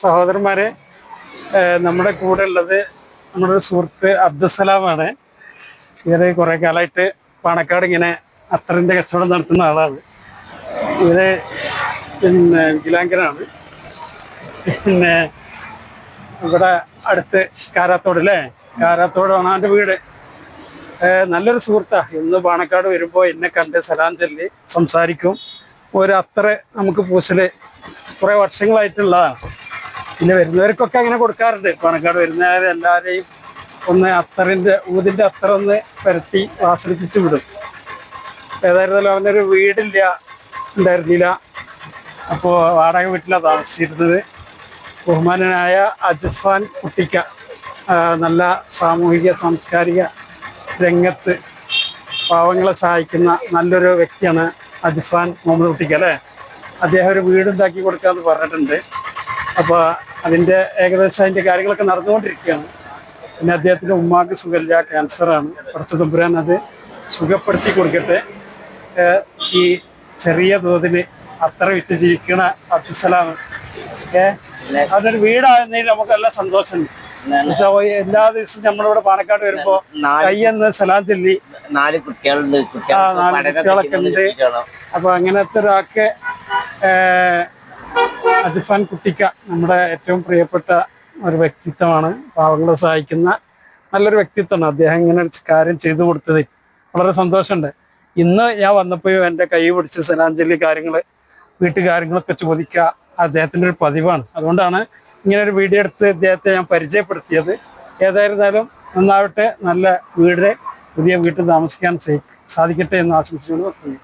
സഹോദരന്മാരെ, നമ്മുടെ കൂടെ ഉള്ളത് നമ്മുടെ ഒരു സുഹൃത്ത് അബ്ദുസലാമാണ്. ഇവര് കുറെ കാലമായിട്ട് പാണക്കാട് ഇങ്ങനെ അത്തറിന്റെ കച്ചവടം നടത്തുന്ന ആളാണ്. ഇവര് പിന്നെ വികലാംഗനാണ്. പിന്നെ ഇവിടെ അടുത്ത് കാരാത്തോട് അല്ലേ, കാരാത്തോടാണ് അവൻ്റെ വീട്. നല്ലൊരു സുഹൃത്താ. ഇന്ന് പാണക്കാട് വരുമ്പോൾ എന്നെ കണ്ട് സലാം ചൊല്ലി സംസാരിക്കും. ഒരു അത്തറ നമുക്ക് പൂശല് കുറേ വർഷങ്ങളായിട്ടുള്ളതാണ്. പിന്നെ വരുന്നവർക്കൊക്കെ അങ്ങനെ കൊടുക്കാറുണ്ട്. പാണക്കാട് വരുന്നവർ എല്ലാവരെയും ഒന്ന് ഊതിൻ്റെ അത്തറ ഒന്ന് പരത്തി ആസ്വദിപ്പിച്ച് വിടും. ഏതായിരുന്നാലും അവനൊരു ഉണ്ടായിരുന്നില്ല. അപ്പോൾ വാടക വീട്ടിലാണ് താമസിച്ചിരുന്നത്. ബഹുമാനനായ അജ്ഫാൻ കുട്ടിക്ക നല്ല സാമൂഹിക സാംസ്കാരിക രംഗത്ത് പാവങ്ങളെ സഹായിക്കുന്ന നല്ലൊരു വ്യക്തിയാണ് അജ്ഫാൻ മുഹമ്മദ് കുട്ടിക്ക അല്ലേ. അദ്ദേഹം ഒരു വീടുണ്ടാക്കി കൊടുക്കാമെന്ന് പറഞ്ഞിട്ടുണ്ട്. അപ്പോൾ അതിൻ്റെ ഏകദേശം അതിൻ്റെ കാര്യങ്ങളൊക്കെ നടന്നുകൊണ്ടിരിക്കുകയാണ്. പിന്നെ അദ്ദേഹത്തിൻ്റെ ഉമ്മാക്ക് സുഖമില്ല, ക്യാൻസറാണ്. കുറച്ച് തമ്പുരാൻ അത് സുഖപ്പെടുത്തി കൊടുക്കട്ടെ. ഈ ചെറിയ തോതിൽ അത്ര വിറ്റ് ജീവിക്കണ അബ്ദുസലാം അതൊരു വീടാകുന്നതിൽ നമുക്ക് നല്ല സന്തോഷമുണ്ട്. എല്ലാ ദിവസവും നമ്മളിവിടെ പാണക്കാട് വരുമ്പോ കയ്യെന്ന് സലാം ചൊല്ലി 4 കുട്ടികളൊക്കെ ഉണ്ട്. അപ്പൊ അങ്ങനത്തെ ഒരാൾക്ക് അജ്ഫാൻ കുട്ടിക്ക നമ്മുടെ ഏറ്റവും പ്രിയപ്പെട്ട ഒരു വ്യക്തിത്വമാണ്. പാവങ്ങളെ സഹായിക്കുന്ന നല്ലൊരു വ്യക്തിത്വമാണ്. അദ്ദേഹം ഇങ്ങനെ ഒരു കാര്യം ചെയ്തു കൊടുത്തത് വളരെ സന്തോഷമുണ്ട്. ഇന്ന് ഞാൻ വന്നപ്പോഴും എൻ്റെ കൈ പിടിച്ച് സലാം ചൊല്ലി വീട്ടുകാര്യങ്ങളൊക്കെ ചോദിക്കുക അദ്ദേഹത്തിൻ്റെ ഒരു പതിവാണ്. അതുകൊണ്ടാണ് ഇങ്ങനെ ഒരു വീഡിയോ എടുത്ത് അദ്ദേഹത്തെ ഞാൻ പരിചയപ്പെടുത്തിയത്. ഏതായിരുന്നാലും നന്നാവട്ടെ, നല്ല പുതിയ വീട്ടിൽ താമസിക്കാൻ സാധിക്കട്ടെ എന്ന് ആശംസിച്ചുകൊണ്ട് നിർത്തുന്നു.